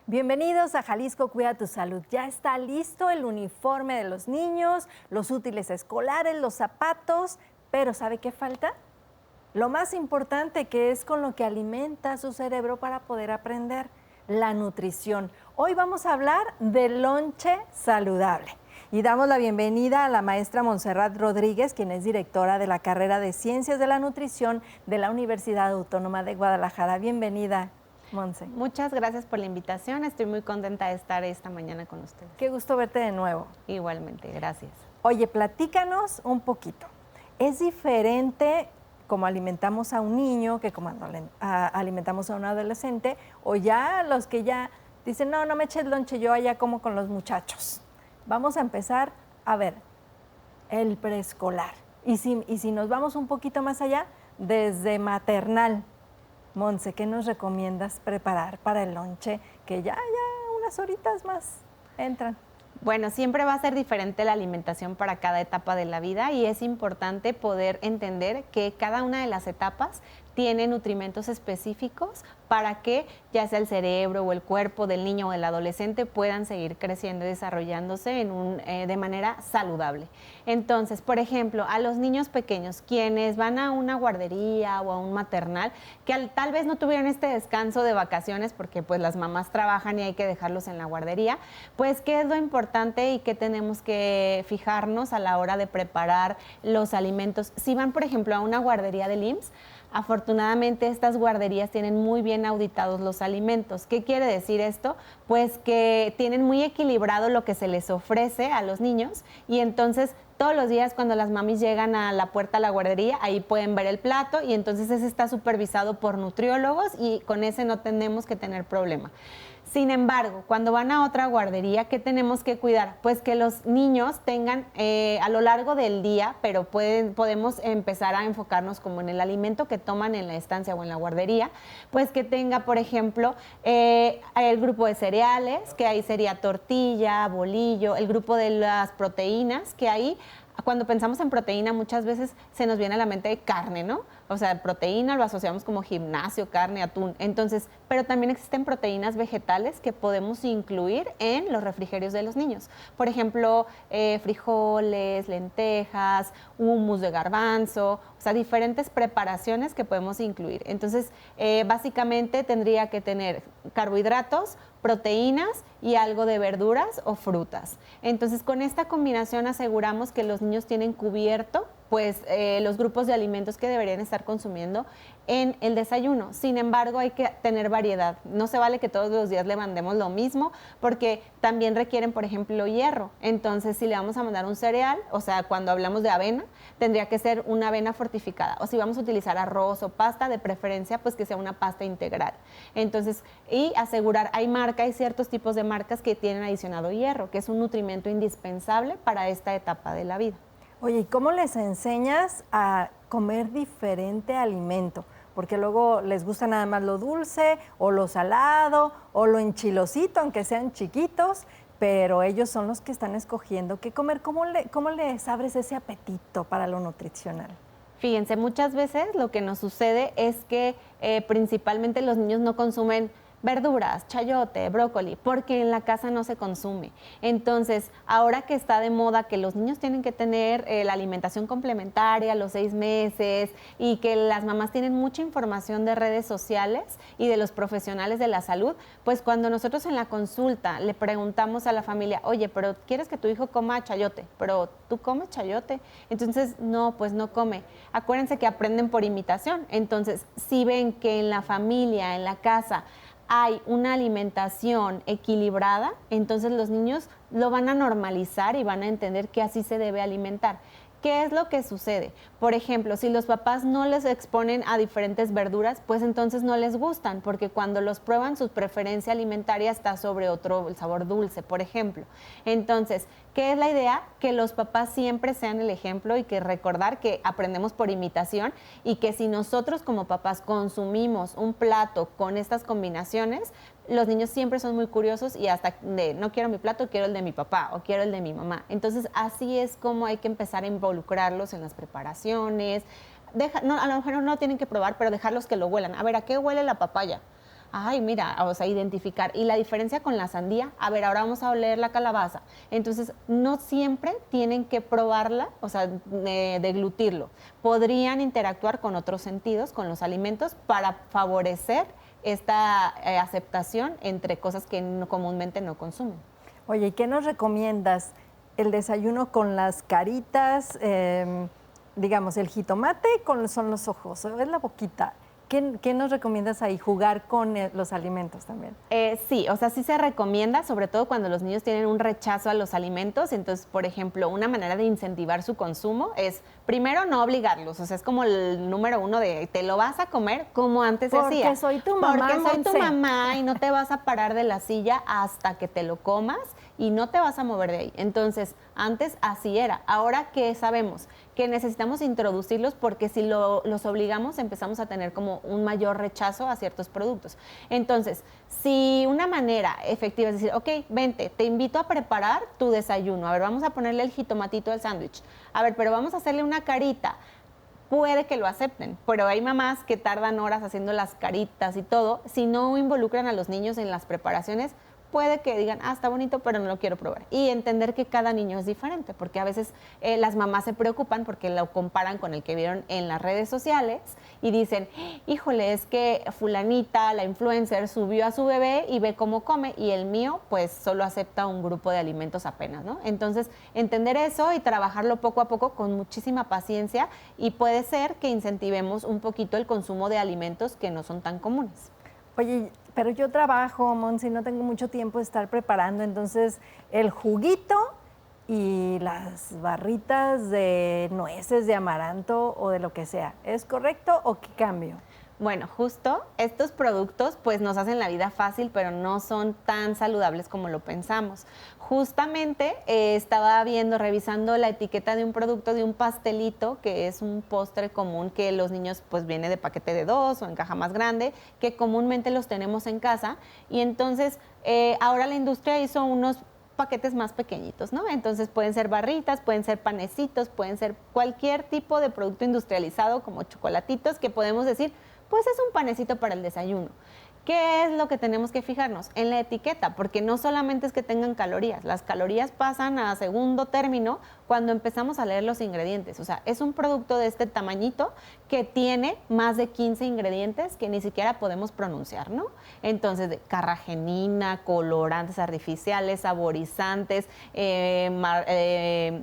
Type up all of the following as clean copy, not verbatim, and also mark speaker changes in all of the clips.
Speaker 1: Bienvenidos a Jalisco Cuida tu Salud. Ya está listo el uniforme de los niños, los útiles escolares, los zapatos, pero ¿sabe qué falta? Lo más importante, que es con lo que alimenta su cerebro para poder aprender, la nutrición. Hoy vamos a hablar del lonche saludable. Y damos la bienvenida a la maestra Montserrat Rodríguez, quien es directora de la carrera de Ciencias de la Nutrición de la Universidad Autónoma de Guadalajara. Bienvenida, Monse.
Speaker 2: Muchas gracias por la invitación. Estoy muy contenta de estar esta mañana con ustedes.
Speaker 1: Qué gusto verte de nuevo.
Speaker 2: Igualmente, gracias.
Speaker 1: Oye, platícanos un poquito. ¿Es diferente como alimentamos a un niño que como alimentamos a un adolescente? O ya los que ya dicen, no me eches lonche, yo allá como con los muchachos. Vamos a empezar a ver el preescolar. Y si nos vamos un poquito más allá, desde maternal. Monse, ¿qué nos recomiendas preparar para el lonche? Que ya unas horitas más entran.
Speaker 2: Bueno, siempre va a ser diferente la alimentación para cada etapa de la vida y es importante poder entender que cada una de las etapas tiene nutrimentos específicos para que ya sea el cerebro o el cuerpo del niño o del adolescente puedan seguir creciendo y desarrollándose de manera saludable. Entonces, por ejemplo, a los niños pequeños, quienes van a una guardería o a un maternal, que tal vez no tuvieron este descanso de vacaciones porque pues las mamás trabajan y hay que dejarlos en la guardería, pues ¿qué es lo importante y qué tenemos que fijarnos a la hora de preparar los alimentos? Si van, por ejemplo, a una guardería del IMSS, afortunadamente estas guarderías tienen muy bien auditados los alimentos. ¿Qué quiere decir esto? Pues que tienen muy equilibrado lo que se les ofrece a los niños y entonces todos los días cuando las mamis llegan a la puerta de la guardería, ahí pueden ver el plato y entonces ese está supervisado por nutriólogos y con ese no tenemos que tener problema. Sin embargo, cuando van a otra guardería, ¿qué tenemos que cuidar? Pues que los niños tengan a lo largo del día, pero podemos empezar a enfocarnos como en el alimento que toman en la estancia o en la guardería, pues que tenga, por ejemplo, el grupo de cereales, que ahí sería tortilla, bolillo, el grupo de las proteínas, que ahí cuando pensamos en proteína muchas veces se nos viene a la mente carne, ¿no? O sea, proteína lo asociamos como gimnasio, carne, atún. Entonces, pero también existen proteínas vegetales que podemos incluir en los refrigerios de los niños. Por ejemplo, frijoles, lentejas, hummus de garbanzo, o sea, diferentes preparaciones que podemos incluir. Entonces, básicamente tendría que tener carbohidratos, proteínas y algo de verduras o frutas. Entonces, con esta combinación aseguramos que los niños tienen cubierto pues los grupos de alimentos que deberían estar consumiendo en el desayuno. Sin embargo, hay que tener variedad. No se vale que todos los días le mandemos lo mismo porque también requieren, por ejemplo, hierro. Entonces, si le vamos a mandar un cereal, o sea, cuando hablamos de avena, tendría que ser una avena fortificada. O si vamos a utilizar arroz o pasta, de preferencia, pues que sea una pasta integral. Entonces, y asegurar, hay ciertos tipos de marcas que tienen adicionado hierro, que es un nutrimento indispensable para esta etapa de la vida.
Speaker 1: Oye, ¿y cómo les enseñas a comer diferente alimento? Porque luego les gusta nada más lo dulce o lo salado o lo enchilosito, aunque sean chiquitos, pero ellos son los que están escogiendo qué comer. ¿Cómo les abres ese apetito para lo nutricional?
Speaker 2: Fíjense, muchas veces lo que nos sucede es que principalmente los niños no consumen verduras, chayote, brócoli, porque en la casa no se consume. Entonces, ahora que está de moda que los niños tienen que tener la alimentación complementaria a los 6 meses y que las mamás tienen mucha información de redes sociales y de los profesionales de la salud, pues cuando nosotros en la consulta le preguntamos a la familia, oye, pero ¿quieres que tu hijo coma chayote? ¿Pero tú comes chayote? Entonces, no, pues no come. Acuérdense que aprenden por imitación. Entonces, si ven que en la familia, en la casa, hay una alimentación equilibrada, entonces los niños lo van a normalizar y van a entender que así se debe alimentar. ¿Qué es lo que sucede? Por ejemplo, si los papás no les exponen a diferentes verduras, pues entonces no les gustan, porque cuando los prueban su preferencia alimentaria está sobre otro, el sabor dulce, por ejemplo. Entonces, ¿qué es la idea? Que los papás siempre sean el ejemplo y que recordar que aprendemos por imitación y que si nosotros como papás consumimos un plato con estas combinaciones, los niños siempre son muy curiosos y hasta de no quiero mi plato, quiero el de mi papá o quiero el de mi mamá. Entonces, así es como hay que empezar a involucrarlos en las preparaciones. A lo mejor no tienen que probar, pero dejarlos que lo huelan. A ver, ¿a qué huele la papaya? ay, mira, o sea, identificar. Y la diferencia con la sandía, a ver, ahora vamos a oler la calabaza. Entonces, no siempre tienen que probarla, o sea, deglutirlo. Podrían interactuar con otros sentidos, con los alimentos, para favorecer esta aceptación entre cosas que comúnmente no consumen.
Speaker 1: Oye, ¿y qué nos recomiendas? ¿El desayuno con las caritas, digamos, el jitomate son los ojos, es la boquita? ¿Qué nos recomiendas ahí? ¿Jugar con los alimentos también?
Speaker 2: Sí, o sea, sí se recomienda, sobre todo cuando los niños tienen un rechazo a los alimentos. Entonces, por ejemplo, una manera de incentivar su consumo es, primero, no obligarlos. O sea, es como el número uno de, te lo vas a comer como antes se hacía.
Speaker 1: Porque soy tu mamá,
Speaker 2: Porque soy tu
Speaker 1: Monse.
Speaker 2: mamá y no te vas a parar de la silla hasta que te lo comas y no te vas a mover de ahí. Entonces, antes así era. Ahora, ¿qué sabemos? Que necesitamos introducirlos porque si los obligamos empezamos a tener como un mayor rechazo a ciertos productos. Entonces, si una manera efectiva es decir, ok, vente, te invito a preparar tu desayuno. A ver, vamos a ponerle el jitomatito al sándwich. A ver, pero vamos a hacerle una carita. Puede que lo acepten, pero hay mamás que tardan horas haciendo las caritas y todo. Si no involucran a los niños en las preparaciones, puede que digan, está bonito, pero no lo quiero probar. Y entender que cada niño es diferente, porque a veces las mamás se preocupan porque lo comparan con el que vieron en las redes sociales y dicen, híjole, es que fulanita, la influencer, subió a su bebé y ve cómo come y el mío pues solo acepta un grupo de alimentos apenas, ¿no? Entonces, entender eso y trabajarlo poco a poco con muchísima paciencia y puede ser que incentivemos un poquito el consumo de alimentos que no son tan comunes.
Speaker 1: Oye, pero yo trabajo, Monse, y no tengo mucho tiempo de estar preparando, entonces el juguito y las barritas de nueces, de amaranto o de lo que sea, ¿es correcto o qué cambio?
Speaker 2: Bueno, justo estos productos pues nos hacen la vida fácil, pero no son tan saludables como lo pensamos. Justamente estaba revisando la etiqueta de un producto, de un pastelito, que es un postre común que los niños pues viene de paquete de 2 o en caja más grande, que comúnmente los tenemos en casa. Y entonces ahora la industria hizo unos paquetes más pequeñitos, ¿no? Entonces pueden ser barritas, pueden ser panecitos, pueden ser cualquier tipo de producto industrializado como chocolatitos que podemos decir, pues es un panecito para el desayuno. ¿Qué es lo que tenemos que fijarnos? En la etiqueta, porque no solamente es que tengan calorías, las calorías pasan a segundo término cuando empezamos a leer los ingredientes. O sea, es un producto de este tamañito que tiene más de 15 ingredientes que ni siquiera podemos pronunciar, ¿no? Entonces, de carragenina, colorantes artificiales, saborizantes,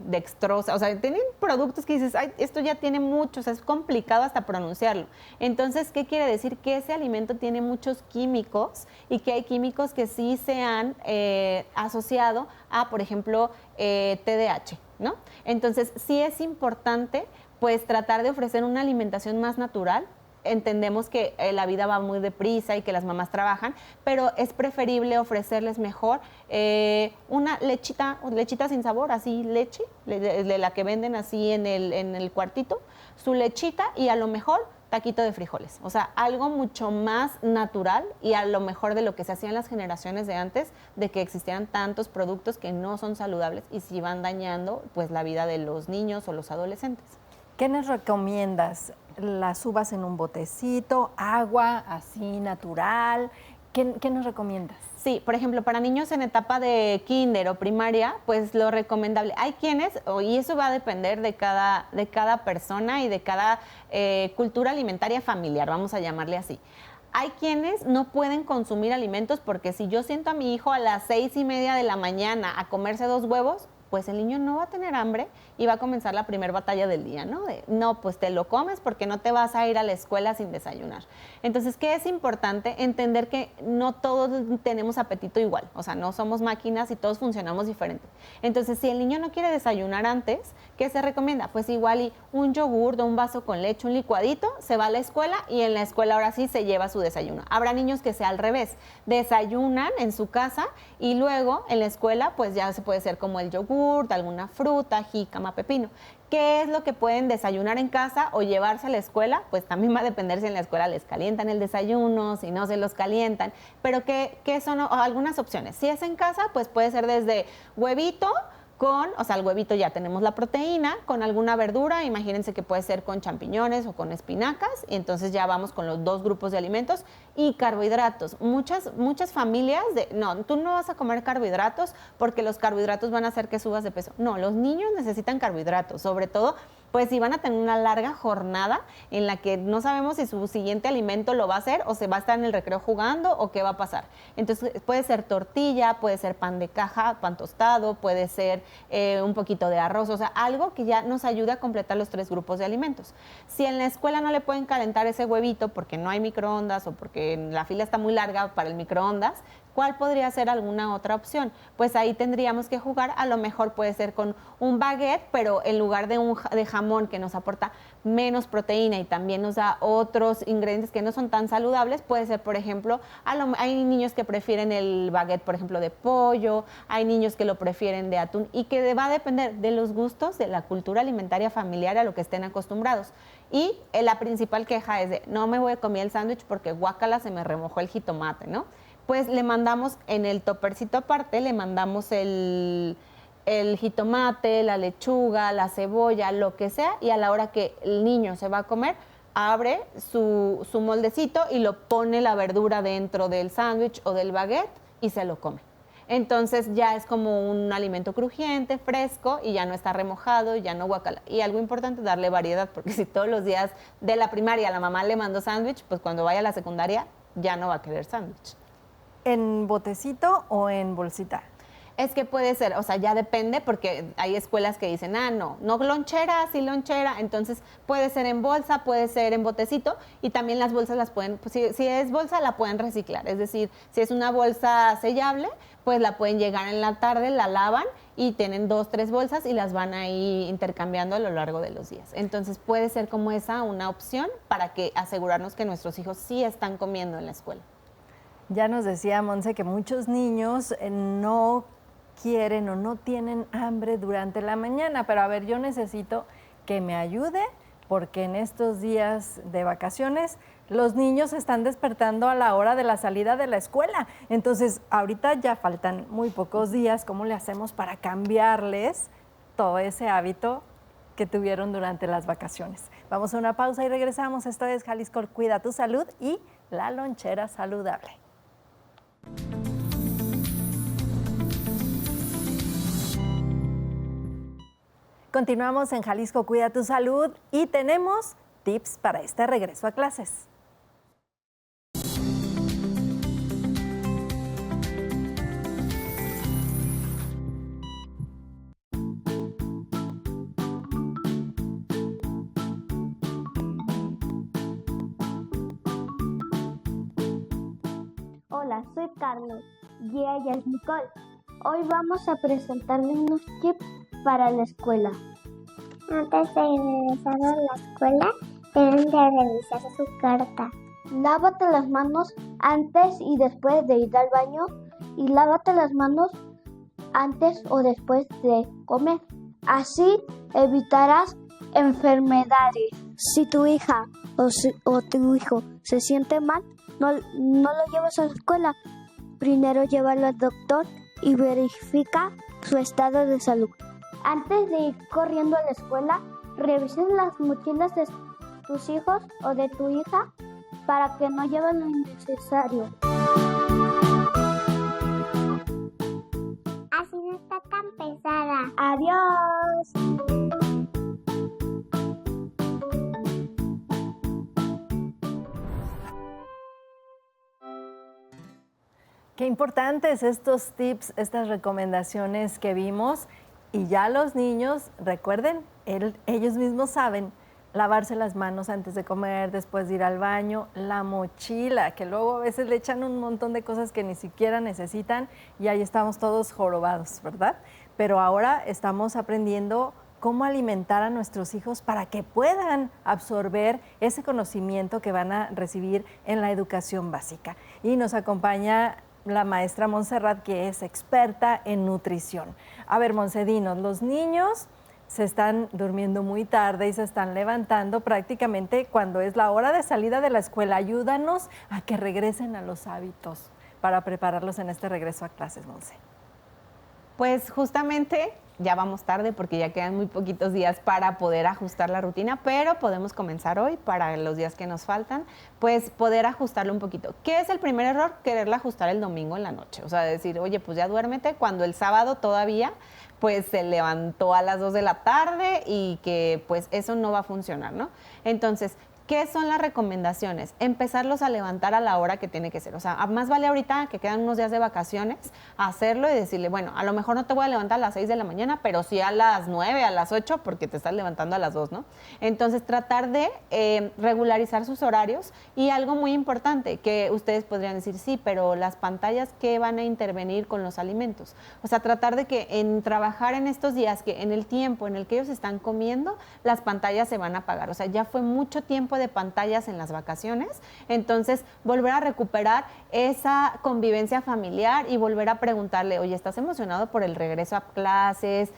Speaker 2: dextrosa, o sea, tienen productos que dices, ay, esto ya tiene muchos, es complicado hasta pronunciarlo. Entonces, ¿qué quiere decir? Que ese alimento tiene muchos químicos y que hay químicos que sí se han asociado a, por ejemplo, TDAH, ¿no? Entonces, sí es importante, pues, tratar de ofrecer una alimentación más natural. Entendemos que la vida va muy deprisa y que las mamás trabajan, pero es preferible ofrecerles mejor una lechita sin sabor, así leche, de la que venden así en el cuartito, su lechita y a lo mejor taquito de frijoles. O sea, algo mucho más natural y a lo mejor de lo que se hacía en las generaciones de antes, de que existieran tantos productos que no son saludables y sí van dañando pues la vida de los niños o los adolescentes.
Speaker 1: ¿Qué nos recomiendas? ¿Las uvas en un botecito, agua así natural? ¿Qué nos recomiendas?
Speaker 2: Sí, por ejemplo, para niños en etapa de kinder o primaria, pues lo recomendable. Hay quienes, y eso va a depender de cada persona y de cada cultura alimentaria familiar, vamos a llamarle así. Hay quienes no pueden consumir alimentos porque si yo siento a mi hijo a las 6:30 de la mañana a comerse 2 huevos, pues el niño no va a tener hambre y va a comenzar la primera batalla del día, ¿no? No, pues te lo comes porque no te vas a ir a la escuela sin desayunar. Entonces, ¿qué es importante? Entender que no todos tenemos apetito igual, o sea, no somos máquinas y todos funcionamos diferente. Entonces, si el niño no quiere desayunar antes, ¿qué se recomienda? Pues igual y un yogur, un vaso con leche, un licuadito, se va a la escuela y en la escuela ahora sí se lleva su desayuno. Habrá niños que sea al revés, desayunan en su casa y luego en la escuela pues ya se puede hacer como el yogur, alguna fruta, jícama, pepino. ¿Qué es lo que pueden desayunar en casa o llevarse a la escuela? Pues también va a depender si en la escuela les calientan el desayuno, si no se los calientan, pero ¿qué son algunas opciones? Si es en casa, pues puede ser desde huevito o sea, el huevito ya tenemos la proteína, con alguna verdura, imagínense que puede ser con champiñones o con espinacas, y entonces ya vamos con los 2 grupos de alimentos y carbohidratos. Muchas familias no, tú no vas a comer carbohidratos porque los carbohidratos van a hacer que subas de peso. No, los niños necesitan carbohidratos, sobre todo pues si van a tener una larga jornada en la que no sabemos si su siguiente alimento lo va a hacer o se va a estar en el recreo jugando o qué va a pasar. Entonces puede ser tortilla, puede ser pan de caja, pan tostado, puede ser un poquito de arroz, o sea, algo que ya nos ayude a completar los 3 grupos de alimentos. Si en la escuela no le pueden calentar ese huevito porque no hay microondas o porque la fila está muy larga para el microondas, ¿cuál podría ser alguna otra opción? Pues ahí tendríamos que jugar, a lo mejor puede ser con un baguette, pero en lugar de jamón que nos aporta menos proteína y también nos da otros ingredientes que no son tan saludables, puede ser, por ejemplo, hay niños que prefieren el baguette, por ejemplo, de pollo, hay niños que lo prefieren de atún y que va a depender de los gustos, de la cultura alimentaria familiar a lo que estén acostumbrados. Y la principal queja es de, no me voy a comer el sándwich porque guácala, se me remojó el jitomate, ¿no? Pues le mandamos en el topercito aparte, le mandamos el jitomate, la lechuga, la cebolla, lo que sea, y a la hora que el niño se va a comer, abre su moldecito y lo pone la verdura dentro del sándwich o del baguette y se lo come. Entonces ya es como un alimento crujiente, fresco y ya no está remojado, ya no guacala. Y algo importante, darle variedad, porque si todos los días de la primaria la mamá le mandó sándwich, pues cuando vaya a la secundaria ya no va a querer sándwich.
Speaker 1: ¿En botecito o en bolsita?
Speaker 2: Es que puede ser, o sea, ya depende porque hay escuelas que dicen, no lonchera, sí lonchera, entonces puede ser en bolsa, puede ser en botecito y también las bolsas las pueden, pues, si es bolsa la pueden reciclar, es decir, si es una bolsa sellable, pues la pueden llegar en la tarde, la lavan y tienen 2, 3 bolsas y las van ahí intercambiando a lo largo de los días. Entonces puede ser como esa una opción para que asegurarnos que nuestros hijos sí están comiendo en la escuela.
Speaker 1: Ya nos decía Monse que muchos niños no quieren o no tienen hambre durante la mañana, pero a ver, yo necesito que me ayude porque en estos días de vacaciones los niños se están despertando a la hora de la salida de la escuela. Entonces, ahorita ya faltan muy pocos días. ¿Cómo le hacemos para cambiarles todo ese hábito que tuvieron durante las vacaciones? Vamos a una pausa y regresamos. Esto es Jalisco Cuida tu Salud y la lonchera saludable. Continuamos en Jalisco Cuida tu Salud y tenemos tips para este regreso a clases.
Speaker 3: Hola, soy Carlos y ella es Nicole. Hoy vamos a presentarles unos tips para la escuela.
Speaker 4: Antes de regresar a la escuela, deben de revisar su carta.
Speaker 3: Lávate las manos antes y después de ir al baño y lávate las manos antes o después de comer. Así evitarás enfermedades. Si tu hija o tu hijo se siente mal, no lo lleves a la escuela. Primero llévalo al doctor y verifica su estado de salud. Antes de ir corriendo a la escuela, revisen las mochilas de tus hijos o de tu hija para que no lleven lo innecesario.
Speaker 4: Así no está tan pesada.
Speaker 3: ¡Adiós!
Speaker 1: Qué importantes estos tips, estas recomendaciones que vimos. Y ya los niños, recuerden, ellos mismos saben lavarse las manos antes de comer, después de ir al baño, la mochila, que luego a veces le echan un montón de cosas que ni siquiera necesitan y ahí estamos todos jorobados, ¿verdad? Pero ahora estamos aprendiendo cómo alimentar a nuestros hijos para que puedan absorber ese conocimiento que van a recibir en la educación básica. Y nos acompaña la maestra Montserrat, que es experta en nutrición. A ver, Monse, dinos, los niños se están durmiendo muy tarde y se están levantando prácticamente cuando es la hora de salida de la escuela. Ayúdanos a que regresen a los hábitos para prepararlos en este regreso a clases, Monse.
Speaker 2: Pues justamente ya vamos tarde porque ya quedan muy poquitos días para poder ajustar la rutina, pero podemos comenzar hoy para los días que nos faltan, pues poder ajustarlo un poquito. ¿Qué es el primer error? Quererla ajustar el domingo en la noche. O sea, decir, oye, pues ya duérmete, cuando el sábado todavía pues se levantó a las 2 de la tarde y que pues eso no va a funcionar, ¿no? Entonces, ¿qué son las recomendaciones? Empezarlos a levantar a la hora que tiene que ser. O sea, más vale ahorita que quedan unos días de vacaciones, hacerlo y decirle, bueno, a lo mejor no te voy a levantar a las 6 de la mañana, pero sí a las 9, a las 8, porque te estás levantando a las 2, ¿no? Entonces, tratar de regularizar sus horarios y algo muy importante, que ustedes podrían decir, sí, pero las pantallas, ¿qué van a intervenir con los alimentos? O sea, tratar de que en trabajar en estos días, que en el tiempo en el que ellos están comiendo, las pantallas se van a apagar. O sea, ya fue mucho tiempo de pantallas en las vacaciones, entonces volver a recuperar esa convivencia familiar y volver a preguntarle, oye, ¿estás emocionado por el regreso a clases?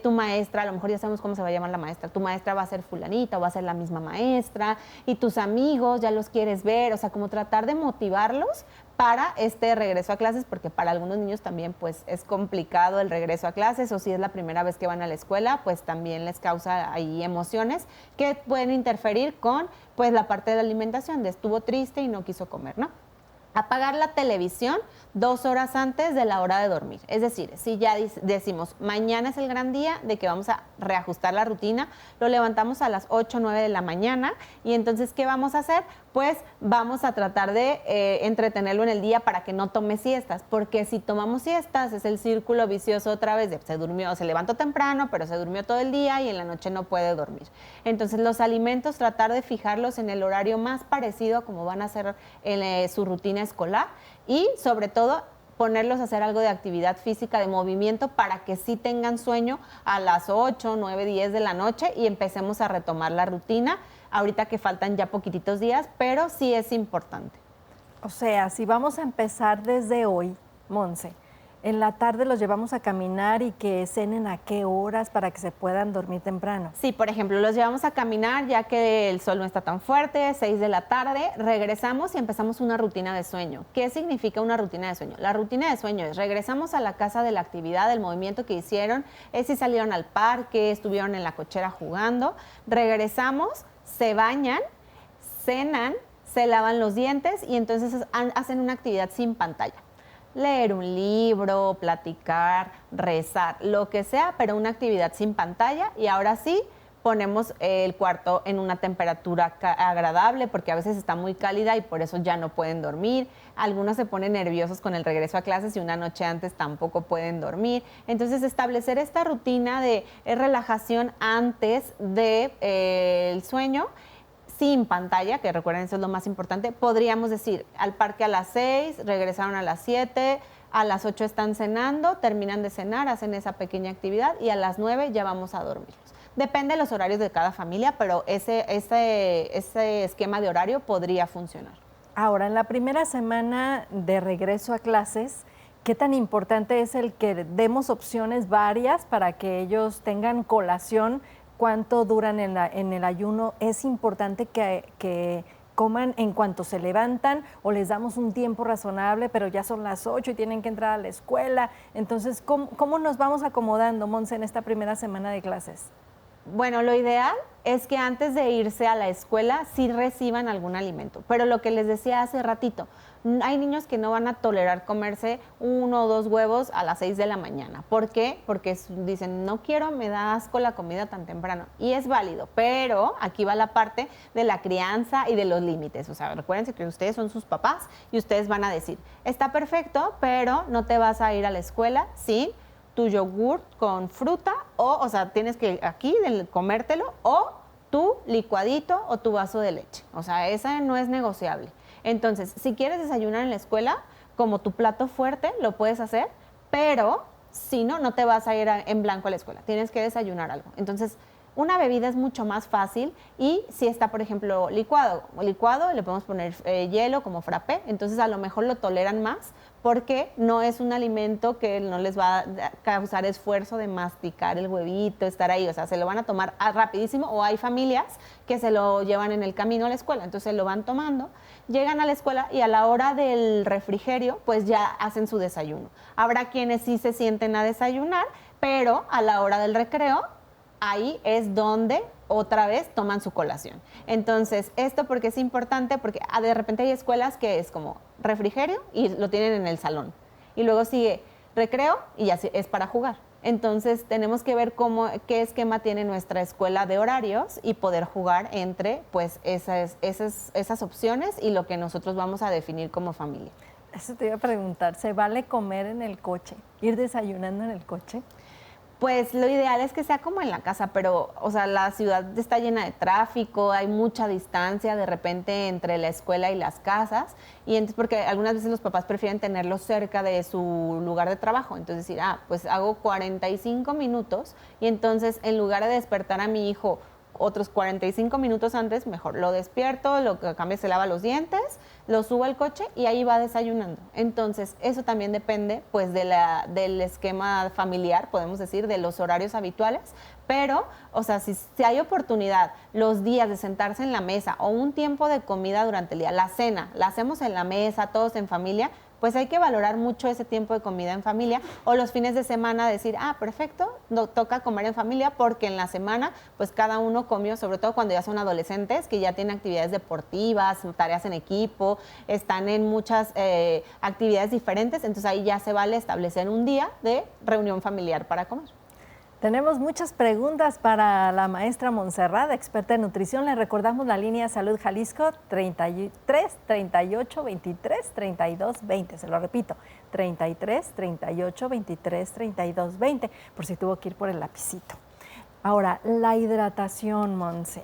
Speaker 2: Tu maestra, a lo mejor ya sabemos cómo se va a llamar la maestra, tu maestra va a ser fulanita o va a ser la misma maestra, y tus amigos ya los quieres ver, o sea, como tratar de motivarlos para este regreso a clases, porque para algunos niños también pues es complicado el regreso a clases, o si es la primera vez que van a la escuela, pues también les causa ahí emociones que pueden interferir con pues la parte de la alimentación, de estuvo triste y no quiso comer, ¿no? Apagar la televisión 2 horas antes de la hora de dormir. Es decir, si ya decimos, mañana es el gran día de que vamos a reajustar la rutina, lo levantamos a las 8 o 9 de la mañana y entonces, ¿qué vamos a hacer? Pues vamos a tratar de entretenerlo en el día para que no tome siestas, porque si tomamos siestas es el círculo vicioso otra vez de se durmió, se levantó temprano, pero se durmió todo el día y en la noche no puede dormir. Entonces, los alimentos, tratar de fijarlos en el horario más parecido a como van a hacer su rutina escolar y sobre todo ponerlos a hacer algo de actividad física, de movimiento, para que sí tengan sueño a las 8, 9, 10 de la noche y empecemos a retomar la rutina, ahorita que faltan ya poquititos días, pero sí es importante.
Speaker 1: O sea, si vamos a empezar desde hoy, Monse, en la tarde los llevamos a caminar y que cenen a qué horas para que se puedan dormir temprano.
Speaker 2: Sí, por ejemplo, los llevamos a caminar ya que el sol no está tan fuerte, 6 de la tarde, regresamos y empezamos una rutina de sueño. ¿Qué significa una rutina de sueño? La rutina de sueño es regresamos a la casa de la actividad, del movimiento que hicieron, es si salieron al parque, estuvieron en la cochera jugando, regresamos, se bañan, cenan, se lavan los dientes y entonces hacen una actividad sin pantalla. Leer un libro, platicar, rezar, lo que sea, pero una actividad sin pantalla y ahora sí ponemos el cuarto en una temperatura agradable porque a veces está muy cálida y por eso ya no pueden dormir. Algunos se ponen nerviosos con el regreso a clases y una noche antes tampoco pueden dormir. Entonces, establecer esta rutina de relajación antes del sueño sin pantalla, que recuerden, eso es lo más importante. Podríamos decir, al parque a las 6, regresaron a las 7, a las 8 están cenando, terminan de cenar, hacen esa pequeña actividad y a las 9 ya vamos a dormirlos. Depende de los horarios de cada familia, pero ese esquema de horario podría funcionar.
Speaker 1: Ahora, en la primera semana de regreso a clases, ¿qué tan importante es el que demos opciones varias para que ellos tengan colación? ¿Cuánto duran en el ayuno? ¿Es importante que coman en cuanto se levantan o les damos un tiempo razonable, pero ya son las 8 y tienen que entrar a la escuela? Entonces, ¿cómo nos vamos acomodando, Monse, en esta primera semana de clases?
Speaker 2: Bueno, lo ideal es que antes de irse a la escuela sí reciban algún alimento. Pero lo que les decía hace ratito, hay niños que no van a tolerar comerse 1 o 2 huevos a las 6 de la mañana. ¿Por qué? Porque dicen, no quiero, me da asco la comida tan temprano. Y es válido, pero aquí va la parte de la crianza y de los límites. O sea, recuérdense que ustedes son sus papás y ustedes van a decir, está perfecto, pero no te vas a ir a la escuela sin tu yogur con fruta o sea, tienes que aquí comértelo o tu licuadito o tu vaso de leche. O sea, esa no es negociable. Entonces, si quieres desayunar en la escuela, como tu plato fuerte, lo puedes hacer, pero si no, no te vas a ir en blanco a la escuela. Tienes que desayunar algo. Entonces, una bebida es mucho más fácil y si está, por ejemplo, licuado, le podemos poner hielo como frappé, entonces a lo mejor lo toleran más porque no es un alimento que no les va a causar esfuerzo de masticar el huevito, estar ahí, o sea, se lo van a tomar rapidísimo o hay familias que se lo llevan en el camino a la escuela, entonces lo van tomando, llegan a la escuela y a la hora del refrigerio pues ya hacen su desayuno. Habrá quienes sí se sienten a desayunar, pero a la hora del recreo, ahí es donde otra vez toman su colación. Entonces, esto porque es importante, porque de repente hay escuelas que es como refrigerio y lo tienen en el salón. Y luego sigue recreo y ya es para jugar. Entonces, tenemos que ver qué esquema tiene nuestra escuela de horarios y poder jugar entre pues, esas opciones y lo que nosotros vamos a definir como familia.
Speaker 1: Eso te iba a preguntar, ¿se vale comer en el coche, ir desayunando en el coche?
Speaker 2: Pues lo ideal es que sea como en la casa, pero, o sea, la ciudad está llena de tráfico, hay mucha distancia de repente entre la escuela y las casas, y entonces porque algunas veces los papás prefieren tenerlo cerca de su lugar de trabajo, entonces decir, pues hago 45 minutos y entonces en lugar de despertar a mi hijo otros 45 minutos antes, mejor lo despierto, lo que cambia se lava los dientes, lo subo al coche y ahí va desayunando. Entonces, eso también depende pues del esquema familiar, podemos decir, de los horarios habituales, pero, o sea, si hay oportunidad los días de sentarse en la mesa o un tiempo de comida durante el día, la cena, la hacemos en la mesa, todos en familia, pues hay que valorar mucho ese tiempo de comida en familia, o los fines de semana decir, perfecto, no, toca comer en familia, porque en la semana pues cada uno comió, sobre todo cuando ya son adolescentes, que ya tienen actividades deportivas, tareas en equipo, están en muchas actividades diferentes, entonces ahí ya se vale establecer un día de reunión familiar para comer.
Speaker 1: Tenemos muchas preguntas para la maestra Montserrat, experta en nutrición. Le recordamos la línea Salud Jalisco 33 38 23 32 20. Se lo repito, 33 38 23 32 20, por si tuvo que ir por el lapicito. Ahora, la hidratación, Monse.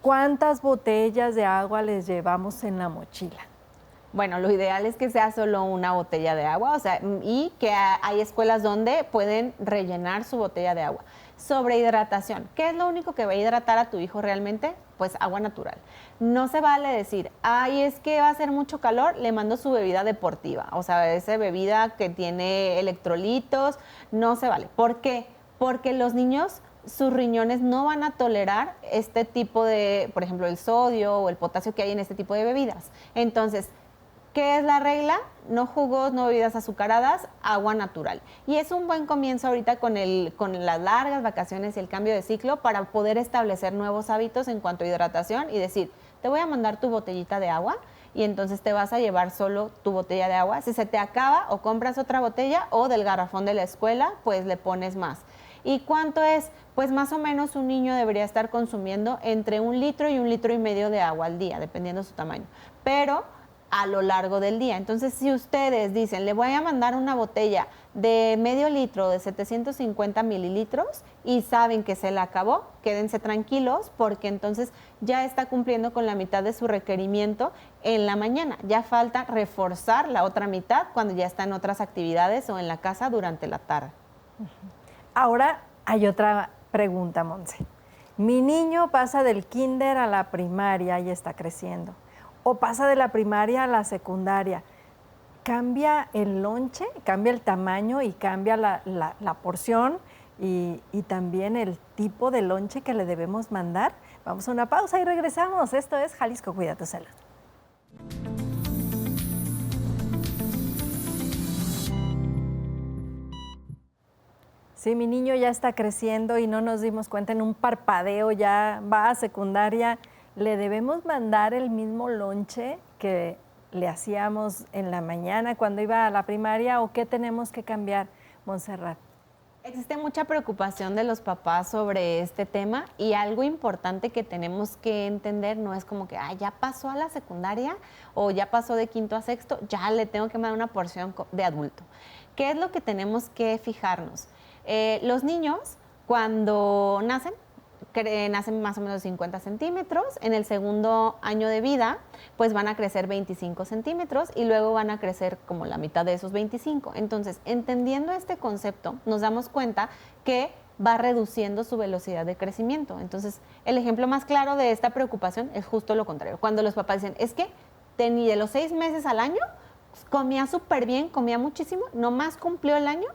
Speaker 1: ¿Cuántas botellas de agua les llevamos en la mochila?
Speaker 2: Bueno, lo ideal es que sea solo una botella de agua, o sea, y que hay escuelas donde pueden rellenar su botella de agua. Sobre hidratación, ¿qué es lo único que va a hidratar a tu hijo realmente? Pues agua natural. No se vale decir, es que va a hacer mucho calor, le mando su bebida deportiva, o sea, esa bebida que tiene electrolitos, no se vale. ¿Por qué? Porque los niños, sus riñones no van a tolerar este tipo de, por ejemplo, el sodio o el potasio que hay en este tipo de bebidas. Entonces, ¿qué es la regla? No jugos, no bebidas azucaradas, agua natural. Y es un buen comienzo ahorita con las largas vacaciones y el cambio de ciclo para poder establecer nuevos hábitos en cuanto a hidratación y decir, te voy a mandar tu botellita de agua y entonces te vas a llevar solo tu botella de agua. Si se te acaba, o compras otra botella o del garrafón de la escuela, pues le pones más. ¿Y cuánto es? Pues más o menos un niño debería estar consumiendo entre 1 litro y 1,5 litros de agua al día, dependiendo de su tamaño. Pero a lo largo del día. Entonces, si ustedes dicen, le voy a mandar una botella de medio litro de 750 mililitros y saben que se la acabó, quédense tranquilos porque entonces ya está cumpliendo con la mitad de su requerimiento en la mañana. Ya falta reforzar la otra mitad cuando ya está en otras actividades o en la casa durante la tarde.
Speaker 1: Ahora hay otra pregunta, Monse. Mi niño pasa del kinder a la primaria y está creciendo. O pasa de la primaria a la secundaria. ¿Cambia el lonche? ¿Cambia el tamaño y cambia la porción y también el tipo de lonche que le debemos mandar? Vamos a una pausa y regresamos. Esto es Jalisco Cuida tu Salud. Sí, mi niño ya está creciendo y no nos dimos cuenta, en un parpadeo ya va a secundaria. ¿Le debemos mandar el mismo lonche que le hacíamos en la mañana cuando iba a la primaria o qué tenemos que cambiar, Montserrat?
Speaker 2: Existe mucha preocupación de los papás sobre este tema y algo importante que tenemos que entender no es como que ya pasó a la secundaria o ya pasó de quinto a sexto, ya le tengo que mandar una porción de adulto. ¿Qué es lo que tenemos que fijarnos? Los niños cuando nacen más o menos 50 centímetros, en el segundo año de vida pues van a crecer 25 centímetros y luego van a crecer como la mitad de esos 25. Entonces, entendiendo este concepto, nos damos cuenta que va reduciendo su velocidad de crecimiento. Entonces, el ejemplo más claro de esta preocupación es justo lo contrario. Cuando los papás dicen, es que de los 6 meses al año, comía súper bien, comía muchísimo, nomás cumplió el año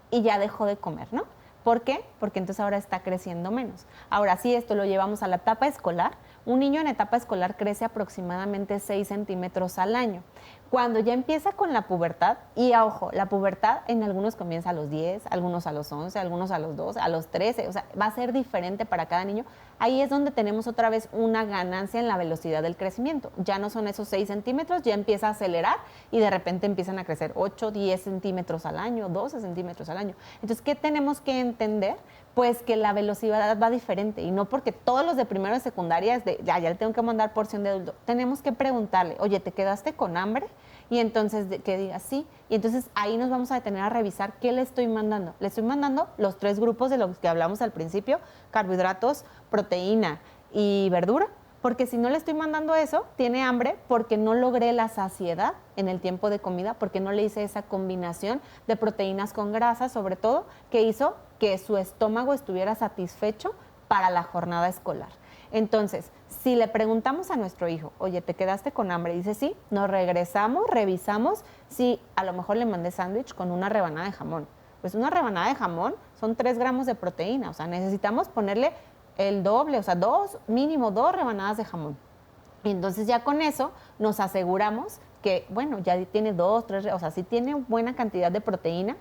Speaker 2: y ya dejó de comer, ¿no? ¿Por qué? Porque entonces ahora está creciendo menos. Ahora, si esto lo llevamos a la etapa escolar, Un niño en etapa escolar crece aproximadamente 6 centímetros al año. Cuando ya empieza con la pubertad, y ojo, la pubertad en algunos comienza a los 10, algunos a los 11, algunos a los 12, a los 13, o sea, va a ser diferente para cada niño. Ahí es donde tenemos otra vez una ganancia en la velocidad del crecimiento. Ya no son esos 6 centímetros, ya empieza a acelerar y de repente empiezan a crecer 8, 10 centímetros al año, 12 centímetros al año. Entonces, ¿qué tenemos que entender? Pues que la velocidad va diferente y no porque todos los de primero y secundaria es de ya le tengo que mandar porción de adulto. Tenemos que preguntarle, oye, ¿te quedaste con hambre? Y entonces que diga sí. Y entonces ahí nos vamos a detener a revisar qué le estoy mandando. Le estoy mandando los 3 grupos de los que hablamos al principio, carbohidratos, proteína y verdura. Porque si no le estoy mandando eso, tiene hambre porque no logré la saciedad en el tiempo de comida, porque no le hice esa combinación de proteínas con grasa, sobre todo, que hizo que su estómago estuviera satisfecho para la jornada escolar. Entonces, si le preguntamos a nuestro hijo, oye, ¿te quedaste con hambre? Y dice sí, nos regresamos, revisamos si a lo mejor le mandé sándwich con una rebanada de jamón. Pues una rebanada de jamón son 3 gramos de proteína, o sea, necesitamos ponerle el doble, o sea, mínimo 2 rebanadas de jamón. Y entonces ya con eso nos aseguramos que, bueno, ya tiene 2, 3, o sea, si tiene buena cantidad de proteína,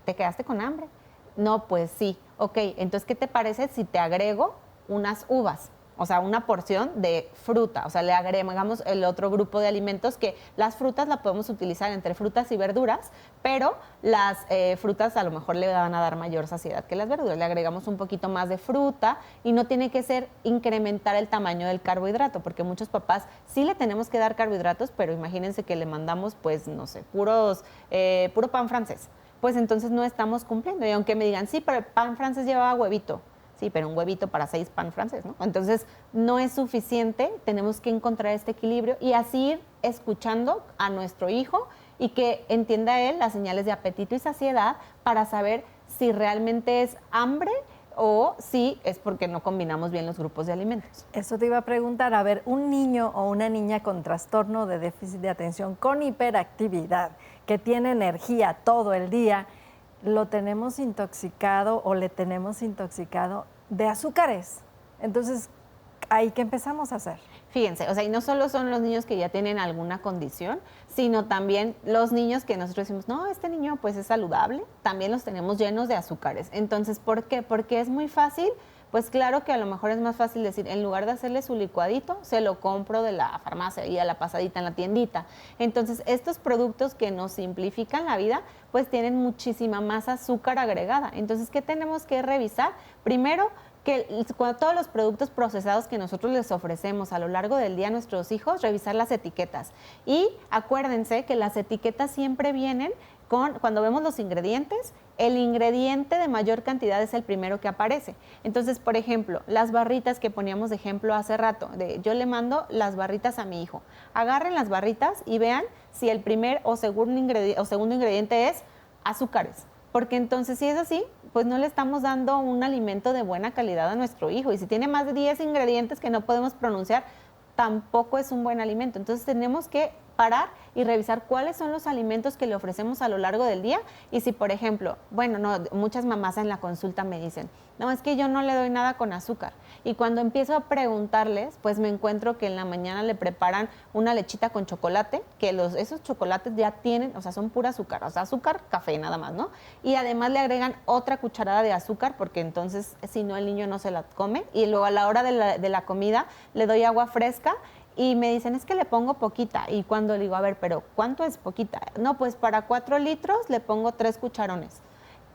Speaker 2: ¿te quedaste con hambre? No, pues sí. Ok, entonces, ¿qué te parece si te agrego unas uvas? O sea, una porción de fruta. O sea, le agregamos el otro grupo de alimentos que las frutas la podemos utilizar entre frutas y verduras, pero las frutas a lo mejor le van a dar mayor saciedad que las verduras. Le agregamos un poquito más de fruta y no tiene que ser incrementar el tamaño del carbohidrato, porque muchos papás sí le tenemos que dar carbohidratos, pero imagínense que le mandamos, pues, no sé, puro pan francés. Pues entonces no estamos cumpliendo. Y aunque me digan, sí, pero el pan francés llevaba huevito. Sí, pero un huevito para 6 pan francés, ¿no? Entonces, no es suficiente, tenemos que encontrar este equilibrio y así ir escuchando a nuestro hijo y que entienda él las señales de apetito y saciedad para saber si realmente es hambre o si es porque no combinamos bien los grupos de alimentos.
Speaker 1: Eso te iba a preguntar, a ver, un niño o una niña con trastorno de déficit de atención, con hiperactividad, que tiene energía todo el día, ¿lo tenemos intoxicado o le tenemos intoxicado de azúcares? Entonces, ¿ahí qué empezamos a hacer?
Speaker 2: Fíjense, o sea, y no solo son los niños que ya tienen alguna condición, sino también los niños que nosotros decimos, no, este niño pues es saludable, también los tenemos llenos de azúcares. Entonces, ¿por qué? Porque es muy fácil. Pues claro que a lo mejor es más fácil decir, en lugar de hacerle su licuadito, se lo compro de la farmacia y a la pasadita en la tiendita. Entonces, estos productos que nos simplifican la vida, pues tienen muchísima más azúcar agregada. Entonces, ¿qué tenemos que revisar? Primero, que todos los productos procesados que nosotros les ofrecemos a lo largo del día a nuestros hijos, revisar las etiquetas. Y acuérdense que las etiquetas siempre vienen cuando vemos los ingredientes, el ingrediente de mayor cantidad es el primero que aparece. Entonces, por ejemplo, las barritas que poníamos de ejemplo hace rato, yo le mando las barritas a mi hijo. Agarren las barritas y vean si el primer o segundo ingrediente es azúcares. Porque entonces, si es así, pues no le estamos dando un alimento de buena calidad a nuestro hijo. Y si tiene más de 10 ingredientes que no podemos pronunciar, tampoco es un buen alimento. Entonces, tenemos que parar y revisar cuáles son los alimentos que le ofrecemos a lo largo del día. Y si, por ejemplo, muchas mamás en la consulta me dicen, no, es que yo no le doy nada con azúcar. Y cuando empiezo a preguntarles, pues me encuentro que en la mañana le preparan una lechita con chocolate, que esos chocolates ya tienen, o sea, son pura azúcar, o sea, azúcar, café nada más, ¿no? Y además le agregan otra cucharada de azúcar, porque entonces, si no, el niño no se la come. Y luego a la hora de la comida le doy agua fresca. Y me dicen, es que le pongo poquita. Y cuando le digo, a ver, pero ¿cuánto es poquita? No, pues para 4 litros le pongo 3 cucharones.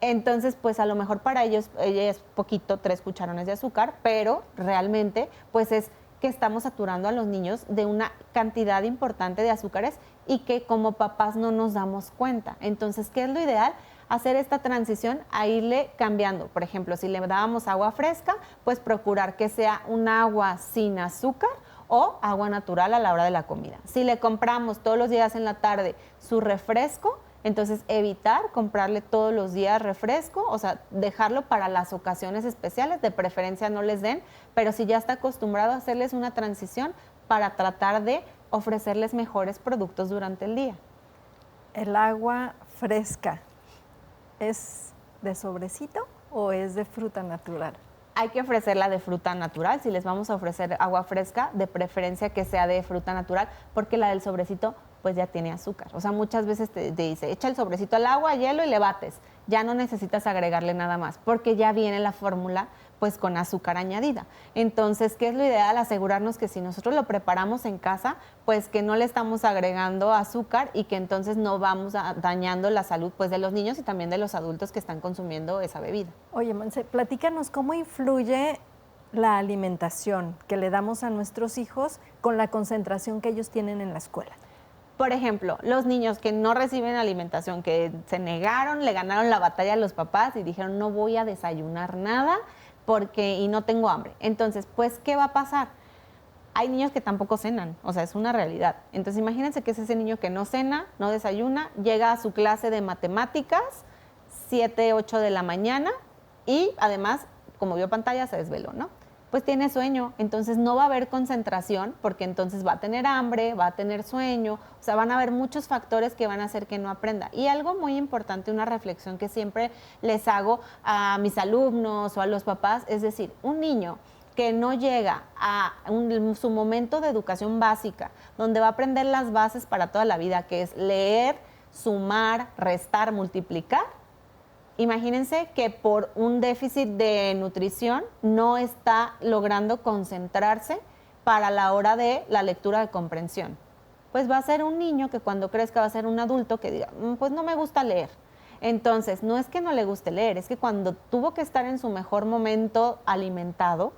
Speaker 2: Entonces, pues a lo mejor para ella es poquito, 3 cucharones de azúcar, pero realmente, pues es que estamos saturando a los niños de una cantidad importante de azúcares y que como papás no nos damos cuenta. Entonces, ¿qué es lo ideal? Hacer esta transición a irle cambiando. Por ejemplo, si le dábamos agua fresca, pues procurar que sea un agua sin azúcar o agua natural a la hora de la comida. Si le compramos todos los días en la tarde su refresco, entonces evitar comprarle todos los días refresco, o sea, dejarlo para las ocasiones especiales, de preferencia no les den, pero si ya está acostumbrado a hacerles una transición para tratar de ofrecerles mejores productos durante el día.
Speaker 1: ¿El agua fresca es de sobrecito o es de fruta natural?
Speaker 2: hay que ofrecerla de fruta natural. Si les vamos a ofrecer agua fresca, de preferencia que sea de fruta natural, porque la del sobrecito pues ya tiene azúcar. O sea, muchas veces te dice, echa el sobrecito al agua, hielo y le bates. Ya no necesitas agregarle nada más, porque ya viene la fórmula pues con azúcar añadida. Entonces, ¿qué es lo ideal? Asegurarnos que si nosotros lo preparamos en casa, pues que no le estamos agregando azúcar y que entonces no vamos dañando la salud pues de los niños y también de los adultos que están consumiendo esa bebida.
Speaker 1: Oye, Monse, platícanos cómo influye la alimentación que le damos a nuestros hijos con la concentración que ellos tienen en la escuela.
Speaker 2: Por ejemplo, los niños que no reciben alimentación, que se negaron, le ganaron la batalla a los papás y dijeron no voy a desayunar nada y no tengo hambre. Entonces, pues, ¿qué va a pasar? Hay niños que tampoco cenan, o sea, es una realidad. Entonces, imagínense que es ese niño que no cena, no desayuna, llega a su clase de matemáticas, 7, 8 de la mañana y además, como vio pantalla, se desveló, ¿no? Pues tiene sueño, entonces no va a haber concentración porque entonces va a tener hambre, va a tener sueño, o sea, van a haber muchos factores que van a hacer que no aprenda. Y algo muy importante, una reflexión que siempre les hago a mis alumnos o a los papás, es decir, un niño que no llega a su momento de educación básica, donde va a aprender las bases para toda la vida, que es leer, sumar, restar, multiplicar. Imagínense que por un déficit de nutrición no está logrando concentrarse para la hora de la lectura de comprensión. Pues va a ser un niño que cuando crezca va a ser un adulto que diga, pues no me gusta leer. Entonces, no es que no le guste leer, es que cuando tuvo que estar en su mejor momento alimentado,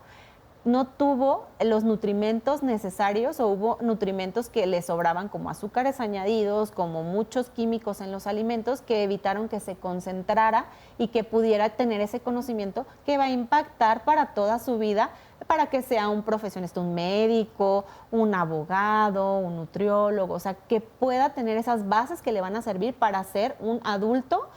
Speaker 2: no tuvo los nutrimentos necesarios o hubo nutrimentos que le sobraban como azúcares añadidos, como muchos químicos en los alimentos que evitaron que se concentrara y que pudiera tener ese conocimiento que va a impactar para toda su vida, para que sea un profesionista, un médico, un abogado, un nutriólogo, o sea, que pueda tener esas bases que le van a servir para ser un adulto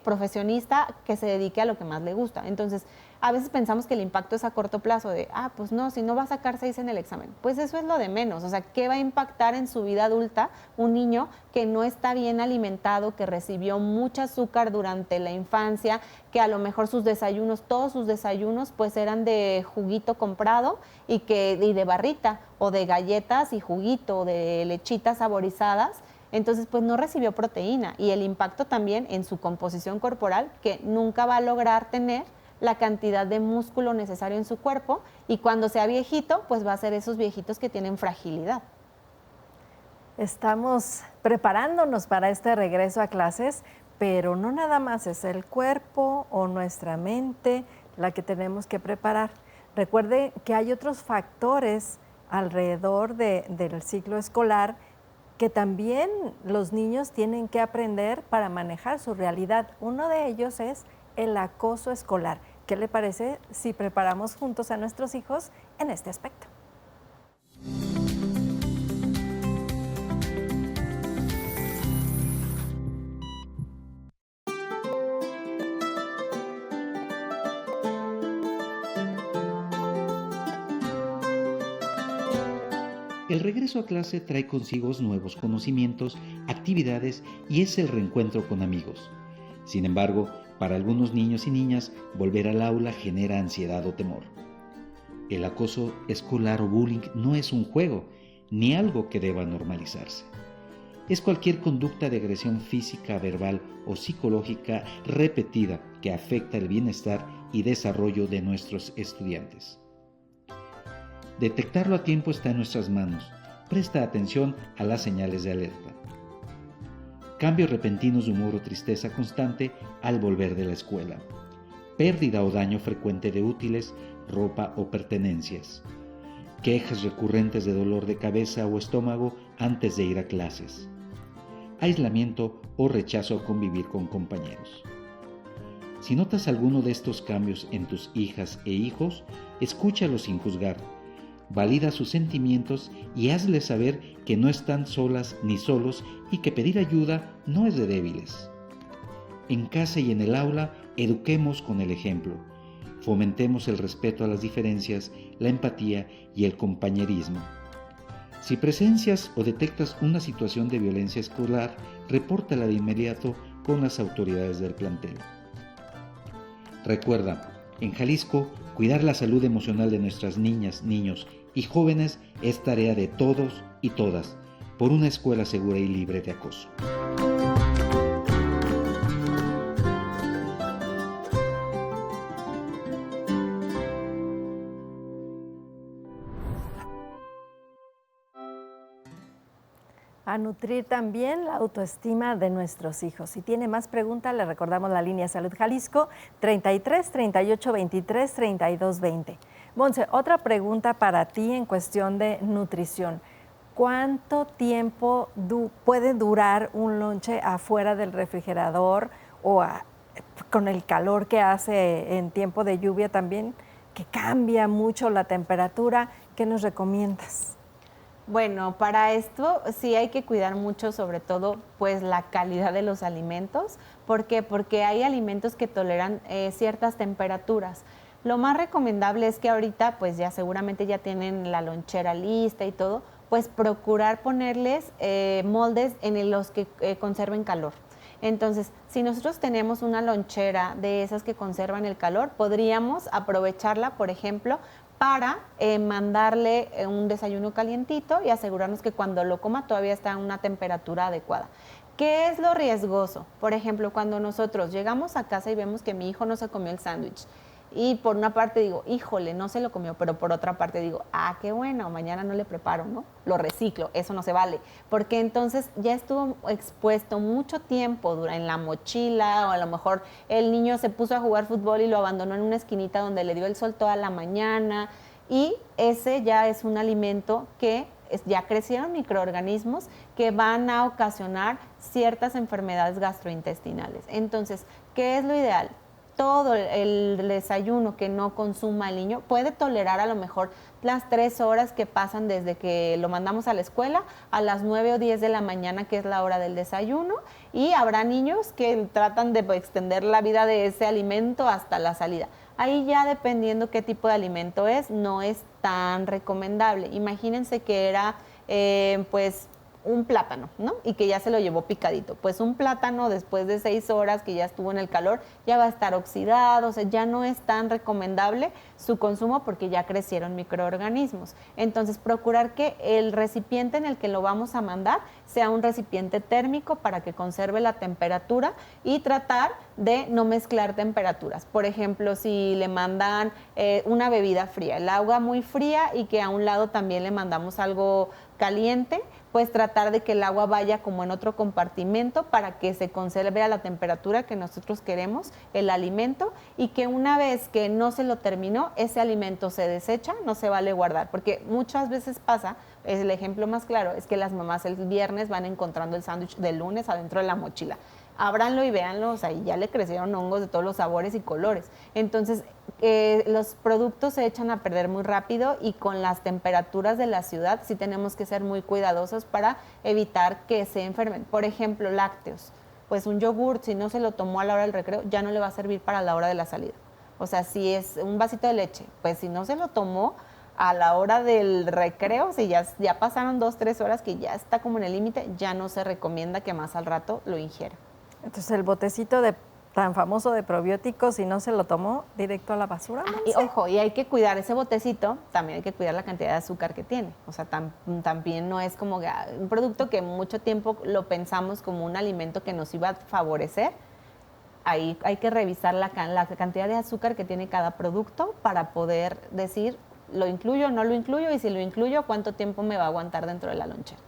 Speaker 2: profesionista que se dedique a lo que más le gusta. Entonces, a veces pensamos que el impacto es a corto plazo de, pues no, si no va a sacar 6 en el examen. Pues eso es lo de menos. O sea, ¿qué va a impactar en su vida adulta un niño que no está bien alimentado, que recibió mucho azúcar durante la infancia, que a lo mejor sus desayunos, todos sus desayunos, pues eran de juguito comprado y de barrita, o de galletas y juguito, o de lechitas saborizadas? Entonces, pues no recibió proteína y el impacto también en su composición corporal, que nunca va a lograr tener la cantidad de músculo necesario en su cuerpo, y cuando sea viejito, pues va a ser esos viejitos que tienen fragilidad.
Speaker 1: Estamos preparándonos para este regreso a clases, pero no nada más es el cuerpo o nuestra mente la que tenemos que preparar. Recuerde que hay otros factores alrededor del ciclo escolar que también los niños tienen que aprender para manejar su realidad. Uno de ellos es el acoso escolar. ¿Qué le parece si preparamos juntos a nuestros hijos en este aspecto?
Speaker 5: El regreso a clase trae consigo nuevos conocimientos, actividades y es el reencuentro con amigos. Sin embargo, para algunos niños y niñas, volver al aula genera ansiedad o temor. El acoso escolar o bullying no es un juego, ni algo que deba normalizarse. Es cualquier conducta de agresión física, verbal o psicológica repetida que afecta el bienestar y desarrollo de nuestros estudiantes. Detectarlo a tiempo está en nuestras manos. Presta atención a las señales de alerta. Cambios repentinos de humor o tristeza constante al volver de la escuela. Pérdida o daño frecuente de útiles, ropa o pertenencias. Quejas recurrentes de dolor de cabeza o estómago antes de ir a clases. Aislamiento o rechazo a convivir con compañeros. Si notas alguno de estos cambios en tus hijas e hijos, escúchalos sin juzgar. Valida sus sentimientos y hazles saber que no están solas ni solos y que pedir ayuda no es de débiles. En casa y en el aula, eduquemos con el ejemplo. Fomentemos el respeto a las diferencias, la empatía y el compañerismo. Si presencias o detectas una situación de violencia escolar, repórtala de inmediato con las autoridades del plantel. Recuerda, En Jalisco, cuidar la salud emocional de nuestras niñas, niños y jóvenes es tarea de todos y todas, por una escuela segura y libre de acoso.
Speaker 1: A nutrir también la autoestima de nuestros hijos. Si tiene más preguntas, le recordamos la línea Salud Jalisco 33 38 23 32 20. Monse, otra pregunta para ti en cuestión de nutrición. ¿Cuánto tiempo puede durar un lonche afuera del refrigerador o con el calor que hace en tiempo de lluvia también, que cambia mucho la temperatura? ¿Qué nos recomiendas?
Speaker 2: Bueno, para esto sí hay que cuidar mucho, sobre todo, pues la calidad de los alimentos. ¿Por qué? Porque hay alimentos que toleran ciertas temperaturas. Lo más recomendable es que ahorita, pues ya seguramente ya tienen la lonchera lista y todo, pues procurar ponerles moldes en los que conserven calor. Entonces, si nosotros tenemos una lonchera de esas que conservan el calor, podríamos aprovecharla, por ejemplo, para mandarle un desayuno calientito y asegurarnos que cuando lo coma todavía está a una temperatura adecuada. ¿Qué es lo riesgoso? Por ejemplo, cuando nosotros llegamos a casa y vemos que mi hijo no se comió el sándwich, y por una parte digo, híjole, no se lo comió, pero por otra parte digo, qué bueno, mañana no le preparo, ¿no? Lo reciclo, eso no se vale, porque entonces ya estuvo expuesto mucho tiempo en la mochila, o a lo mejor el niño se puso a jugar fútbol y lo abandonó en una esquinita donde le dio el sol toda la mañana, y ese ya es un alimento que ya crecieron microorganismos que van a ocasionar ciertas enfermedades gastrointestinales. Entonces, ¿qué es lo ideal? Todo el desayuno que no consuma el niño puede tolerar a lo mejor las 3 horas que pasan desde que lo mandamos a la escuela a las 9 o 10 de la mañana, que es la hora del desayuno, y habrá niños que tratan de extender la vida de ese alimento hasta la salida. Ahí ya dependiendo qué tipo de alimento es, no es tan recomendable. Imagínense que era pues un plátano, ¿no? Y que ya se lo llevó picadito. Pues un plátano después de 6 horas que ya estuvo en el calor, ya va a estar oxidado, o sea, ya no es tan recomendable su consumo porque ya crecieron microorganismos. Entonces, procurar que el recipiente en el que lo vamos a mandar sea un recipiente térmico para que conserve la temperatura y tratar de no mezclar temperaturas. Por ejemplo, si le mandan una bebida fría, el agua muy fría y que a un lado también le mandamos algo caliente, pues tratar de que el agua vaya como en otro compartimento para que se conserve a la temperatura que nosotros queremos el alimento, y que una vez que no se lo terminó, ese alimento se desecha, no se vale guardar, porque muchas veces pasa, es el ejemplo más claro, es que las mamás el viernes van encontrando el sándwich del lunes adentro de la mochila. Ábranlo y véanlo, o sea, y ya le crecieron hongos de todos los sabores y colores. Entonces, los productos se echan a perder muy rápido, y con las temperaturas de la ciudad sí tenemos que ser muy cuidadosos para evitar que se enfermen. Por ejemplo, lácteos. Pues un yogur, si no se lo tomó a la hora del recreo, ya no le va a servir para la hora de la salida. O sea, si es un vasito de leche, pues si no se lo tomó a la hora del recreo, si ya pasaron 2, 3 horas que ya está como en el límite, ya no se recomienda que más al rato lo ingiera.
Speaker 1: Entonces, el botecito tan famoso de probióticos, si no se lo tomó, directo a la basura.
Speaker 2: Y ojo, y hay que cuidar ese botecito, también hay que cuidar la cantidad de azúcar que tiene. O sea, también no es como un producto que mucho tiempo lo pensamos como un alimento que nos iba a favorecer. Ahí hay que revisar la cantidad de azúcar que tiene cada producto para poder decir, ¿lo incluyo o no lo incluyo? Y si lo incluyo, ¿cuánto tiempo me va a aguantar dentro de la lonchera?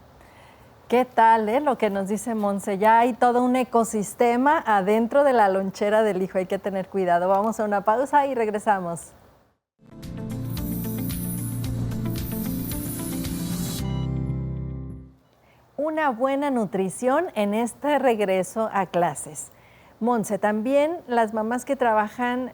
Speaker 1: ¿Qué tal, lo que nos dice Monse? Ya hay todo un ecosistema adentro de la lonchera del hijo. Hay que tener cuidado. Vamos a una pausa y regresamos. Una buena nutrición en este regreso a clases. Monse, también las mamás que trabajan,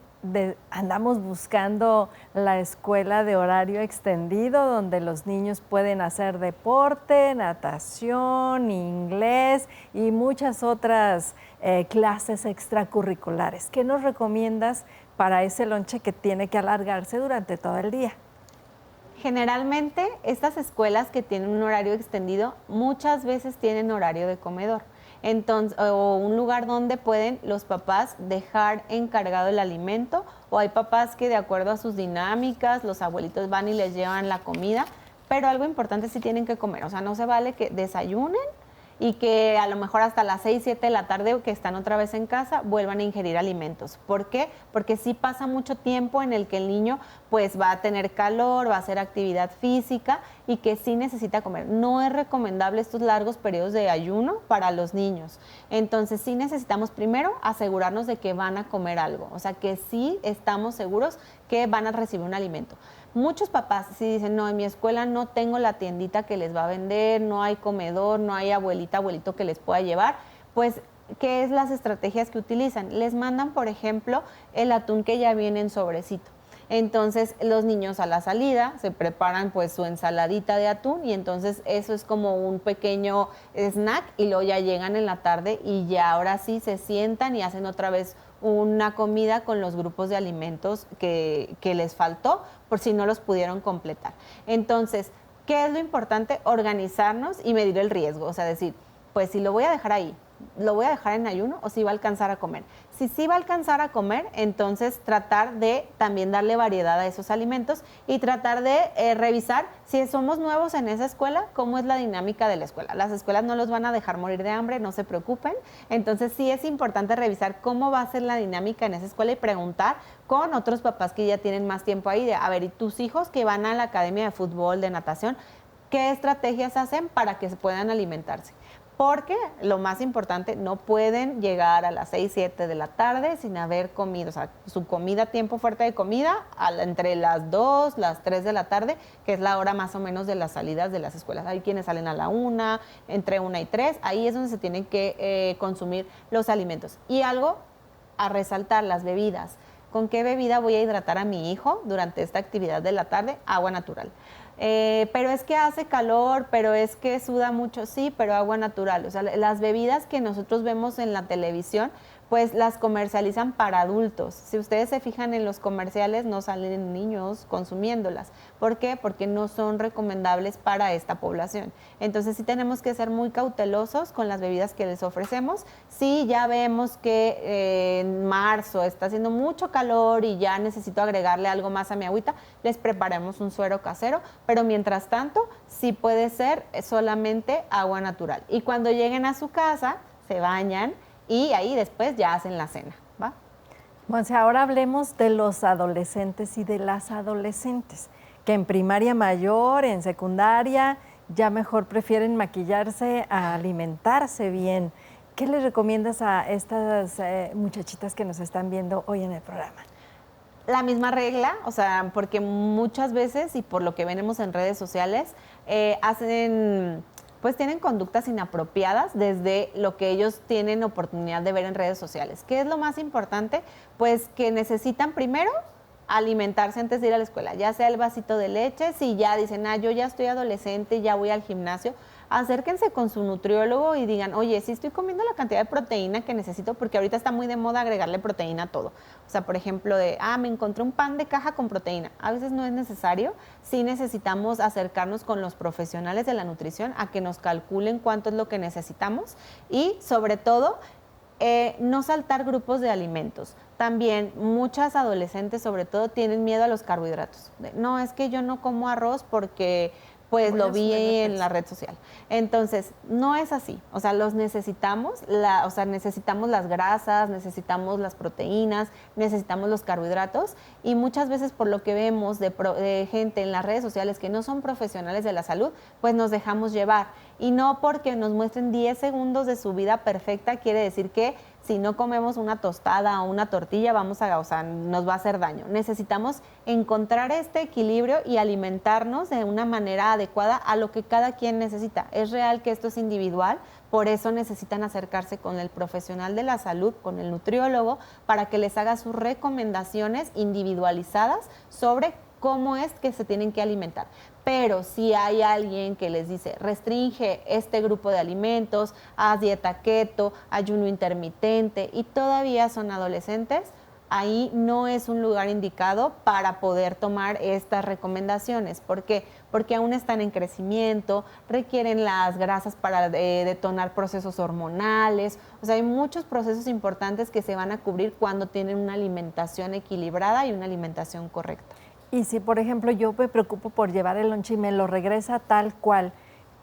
Speaker 1: andamos buscando la escuela de horario extendido donde los niños pueden hacer deporte, natación, inglés y muchas otras clases extracurriculares. ¿Qué nos recomiendas para ese lonche que tiene que alargarse durante todo el día?
Speaker 2: Generalmente estas escuelas que tienen un horario extendido muchas veces tienen horario de comedor. entonces, o un lugar donde pueden los papás dejar encargado el alimento, o hay papás que de acuerdo a sus dinámicas, los abuelitos van y les llevan la comida, pero algo importante sí tienen que comer, o sea, no se vale que desayunen y que a lo mejor hasta las 6, 7 de la tarde que están otra vez en casa vuelvan a ingerir alimentos. ¿Por qué? Porque sí pasa mucho tiempo en el que el niño pues va a tener calor, va a hacer actividad física y que sí necesita comer. No es recomendable estos largos periodos de ayuno para los niños. Entonces sí necesitamos primero asegurarnos de que van a comer algo, o sea que sí estamos seguros que van a recibir un alimento. Muchos papás sí dicen, no, en mi escuela no tengo la tiendita que les va a vender, no hay comedor, no hay abuelita, abuelito que les pueda llevar. Pues, ¿qué es las estrategias que utilizan? Les mandan, por ejemplo, el atún que ya viene en sobrecito. Entonces, los niños a la salida se preparan pues su ensaladita de atún y entonces eso es como un pequeño snack y luego ya llegan en la tarde y ya ahora sí se sientan y hacen otra vez una comida con los grupos de alimentos que les faltó por si no los pudieron completar. Entonces, ¿qué es lo importante? Organizarnos y medir el riesgo, o sea, decir, pues si lo voy a dejar ahí, ¿lo voy a dejar en ayuno o si va a alcanzar a comer? Si sí va a alcanzar a comer, entonces tratar de también darle variedad a esos alimentos y tratar de revisar si somos nuevos en esa escuela, cómo es la dinámica de la escuela. Las escuelas no los van a dejar morir de hambre, no se preocupen. Entonces sí es importante revisar cómo va a ser la dinámica en esa escuela y preguntar con otros papás que ya tienen más tiempo ahí de, a ver, ¿y tus hijos que van a la academia de fútbol, de natación, qué estrategias hacen para que se puedan alimentarse? Porque lo más importante, no pueden llegar a las 6, 7 de la tarde sin haber comido, o sea, su comida, tiempo fuerte de comida, entre las 2, las 3 de la tarde, que es la hora más o menos de las salidas de las escuelas. Hay quienes salen a la 1, entre 1 y 3, ahí es donde se tienen que consumir los alimentos. Y algo a resaltar, las bebidas. ¿Con qué bebida voy a hidratar a mi hijo durante esta actividad de la tarde? Agua natural. Pero es que hace calor, pero es que suda mucho, sí, pero agua natural. O sea, las bebidas que nosotros vemos en la televisión, pues las comercializan para adultos. Si ustedes se fijan en los comerciales, no salen niños consumiéndolas. ¿Por qué? Porque no son recomendables para esta población. Entonces sí tenemos que ser muy cautelosos con las bebidas que les ofrecemos. Si ya vemos que en marzo está haciendo mucho calor y ya necesito agregarle algo más a mi agüita, les preparamos un suero casero, pero mientras tanto sí puede ser solamente agua natural. Y cuando lleguen a su casa, se bañan y ahí después ya hacen la cena, ¿va?
Speaker 1: Monse, ahora hablemos de los adolescentes y de las adolescentes, que en primaria mayor, en secundaria, ya mejor prefieren maquillarse a alimentarse bien. ¿Qué les recomiendas a estas muchachitas que nos están viendo hoy en el programa?
Speaker 2: La misma regla, o sea, porque muchas veces, y por lo que vemos en redes sociales, pues tienen conductas inapropiadas desde lo que ellos tienen oportunidad de ver en redes sociales. ¿Qué es lo más importante? Pues que necesitan primero alimentarse antes de ir a la escuela, ya sea el vasito de leche, si ya dicen, yo ya estoy adolescente, ya voy al gimnasio, acérquense con su nutriólogo y digan, oye, sí estoy comiendo la cantidad de proteína que necesito, porque ahorita está muy de moda agregarle proteína a todo. O sea, por ejemplo, me encontré un pan de caja con proteína. A veces no es necesario, sí necesitamos acercarnos con los profesionales de la nutrición a que nos calculen cuánto es lo que necesitamos y, sobre todo, no saltar grupos de alimentos. También muchas adolescentes, sobre todo, tienen miedo a los carbohidratos. No, es que yo no como arroz porque pues lo vi en la red social. Entonces, no es así. O sea, los necesitamos, necesitamos las grasas, necesitamos las proteínas, necesitamos los carbohidratos y muchas veces por lo que vemos de gente en las redes sociales que no son profesionales de la salud, pues nos dejamos llevar. Y no porque nos muestren 10 segundos de su vida perfecta quiere decir que si no comemos una tostada o una tortilla nos va a hacer daño. Necesitamos encontrar este equilibrio y alimentarnos de una manera adecuada a lo que cada quien necesita. Es real que esto es individual, por eso necesitan acercarse con el profesional de la salud, con el nutriólogo, para que les haga sus recomendaciones individualizadas sobre cómo es que se tienen que alimentar. Pero si hay alguien que les dice, restringe este grupo de alimentos, haz dieta keto, ayuno intermitente y todavía son adolescentes, ahí no es un lugar indicado para poder tomar estas recomendaciones. ¿Por qué? Porque aún están en crecimiento, requieren las grasas para detonar procesos hormonales. O sea, hay muchos procesos importantes que se van a cubrir cuando tienen una alimentación equilibrada y una alimentación correcta.
Speaker 1: Y si, por ejemplo, yo me preocupo por llevar el lonche y me lo regresa tal cual,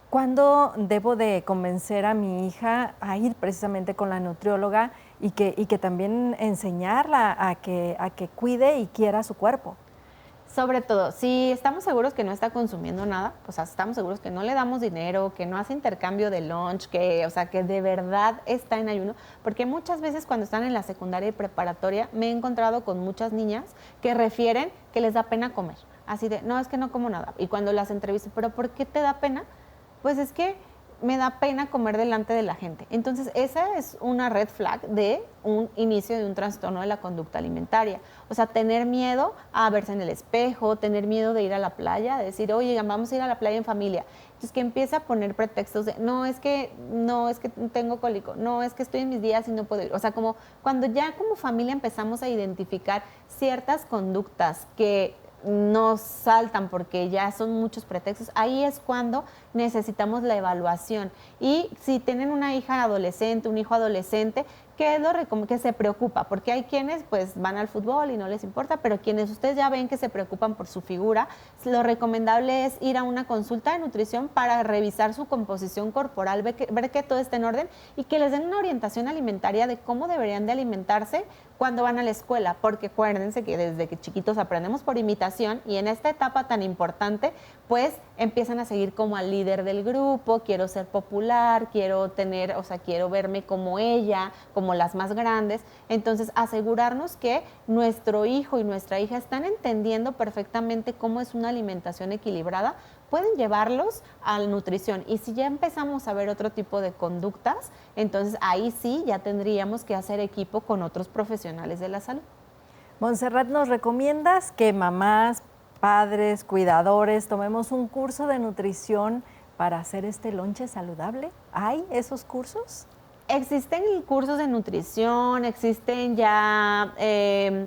Speaker 1: ¿cuándo debo de convencer a mi hija a ir precisamente con la nutrióloga y que también enseñarla a que cuide y quiera su cuerpo?
Speaker 2: Sobre todo, si estamos seguros que no está consumiendo nada, o sea, estamos seguros que no le damos dinero, que no hace intercambio de lunch, que, o sea, que de verdad está en ayuno, porque muchas veces cuando están en la secundaria y preparatoria me he encontrado con muchas niñas que refieren que les da pena comer, así de, no, es que no como nada, y cuando las entrevisto, ¿pero por qué te da pena? Pues es que me da pena comer delante de la gente. Entonces, esa es una red flag de un inicio de un trastorno de la conducta alimentaria. O sea, tener miedo a verse en el espejo, tener miedo de ir a la playa, de decir, oye, vamos a ir a la playa en familia. Entonces, que empieza a poner pretextos de, no, es que tengo cólico, no, es que estoy en mis días y no puedo ir. O sea, como cuando ya como familia empezamos a identificar ciertas conductas que nos saltan porque ya son muchos pretextos, ahí es cuando necesitamos la evaluación. Y si tienen una hija adolescente, un hijo adolescente, ¿qué es lo que se preocupa? Porque hay quienes pues van al fútbol y no les importa, pero quienes ustedes ya ven que se preocupan por su figura, lo recomendable es ir a una consulta de nutrición para revisar su composición corporal, ver que todo esté en orden y que les den una orientación alimentaria de cómo deberían de alimentarse cuando van a la escuela, porque acuérdense que desde que chiquitos aprendemos por imitación y en esta etapa tan importante, pues empiezan a seguir como al líder del grupo, quiero ser popular, quiero tener, o sea, quiero verme como ella, como las más grandes. Entonces, asegurarnos que nuestro hijo y nuestra hija están entendiendo perfectamente cómo es una alimentación equilibrada, pueden llevarlos a la nutrición. Y si ya empezamos a ver otro tipo de conductas, entonces ahí sí ya tendríamos que hacer equipo con otros profesionales de la salud.
Speaker 1: Montserrat, ¿nos recomiendas que mamás, padres, cuidadores tomemos un curso de nutrición para hacer este lonche saludable? ¿Hay esos cursos?
Speaker 2: Existen cursos de nutrición, existen ya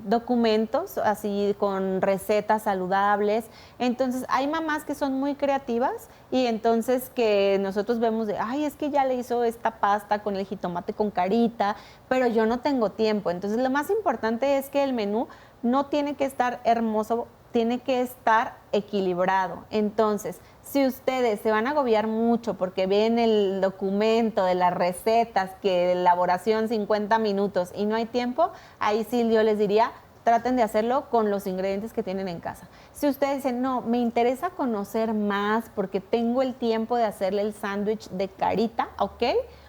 Speaker 2: documentos así con recetas saludables. Entonces, hay mamás que son muy creativas y entonces que nosotros vemos de, ay, es que ya le hizo esta pasta con el jitomate con carita, pero yo no tengo tiempo. Entonces, lo más importante es que el menú no tiene que estar hermoso, tiene que estar equilibrado. Entonces, si ustedes se van a agobiar mucho porque ven el documento de las recetas, que de elaboración 50 minutos y no hay tiempo, ahí sí yo les diría, traten de hacerlo con los ingredientes que tienen en casa. Si ustedes dicen, no, me interesa conocer más porque tengo el tiempo de hacerle el sándwich de carita, ¿ok?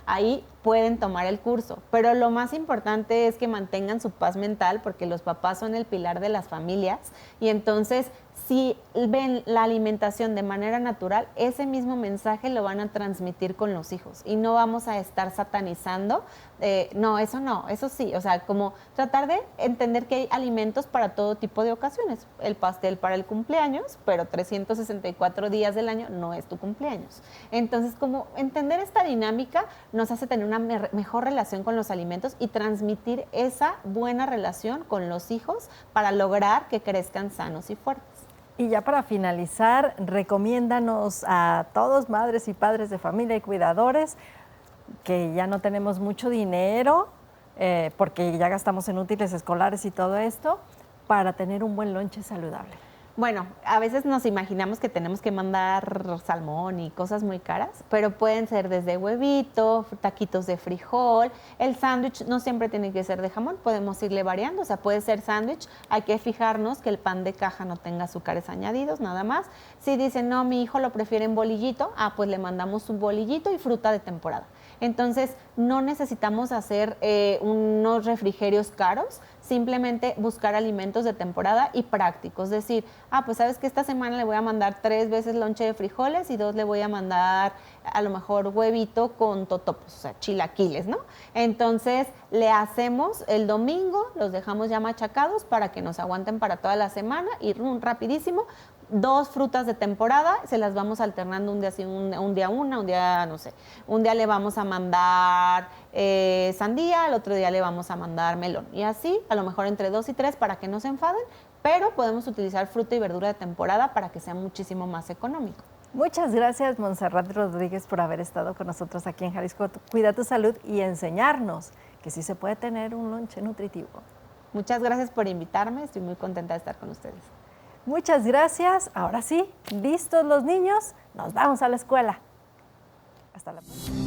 Speaker 2: Ahí pueden tomar el curso. Pero lo más importante es que mantengan su paz mental porque los papás son el pilar de las familias y entonces si ven la alimentación de manera natural, ese mismo mensaje lo van a transmitir con los hijos y no vamos a estar satanizando, no, eso sí, o sea, como tratar de entender que hay alimentos para todo tipo de ocasiones, el pastel para el cumpleaños, pero 364 días del año no es tu cumpleaños. Entonces, como entender esta dinámica nos hace tener una mejor relación con los alimentos y transmitir esa buena relación con los hijos para lograr que crezcan sanos y fuertes.
Speaker 1: Y ya para finalizar, recomiéndanos a todos, madres y padres de familia y cuidadores, que ya no tenemos mucho dinero, porque ya gastamos en útiles escolares y todo esto, para tener un buen lonche saludable.
Speaker 2: Bueno, a veces nos imaginamos que tenemos que mandar salmón y cosas muy caras, pero pueden ser desde huevito, taquitos de frijol. El sándwich no siempre tiene que ser de jamón, podemos irle variando, o sea, puede ser sándwich. Hay que fijarnos que el pan de caja no tenga azúcares añadidos, nada más. Si dicen, no, mi hijo lo prefiere en bolillito, pues le mandamos un bolillito y fruta de temporada. Entonces, no necesitamos hacer unos refrigerios caros, simplemente buscar alimentos de temporada y prácticos. Es decir, pues sabes que esta semana le voy a mandar 3 veces lonche de frijoles y 2 le voy a mandar a lo mejor huevito con totopos, o sea, chilaquiles, ¿no? Entonces, le hacemos el domingo, los dejamos ya machacados para que nos aguanten para toda la semana y rapidísimo, 2 frutas de temporada, se las vamos alternando un día así, un día una, un día, no sé, un día le vamos a mandar sandía, al otro día le vamos a mandar melón. Y así, a lo mejor entre 2 y 3 para que no se enfaden, pero podemos utilizar fruta y verdura de temporada para que sea muchísimo más económico.
Speaker 1: Muchas gracias, Montserrat Rodríguez, por haber estado con nosotros aquí en Jalisco Cuida tu Salud y enseñarnos que sí se puede tener un lonche nutritivo.
Speaker 2: Muchas gracias por invitarme, estoy muy contenta de estar con ustedes.
Speaker 1: Muchas gracias. Ahora sí, listos los niños, nos vamos a la escuela. Hasta la próxima.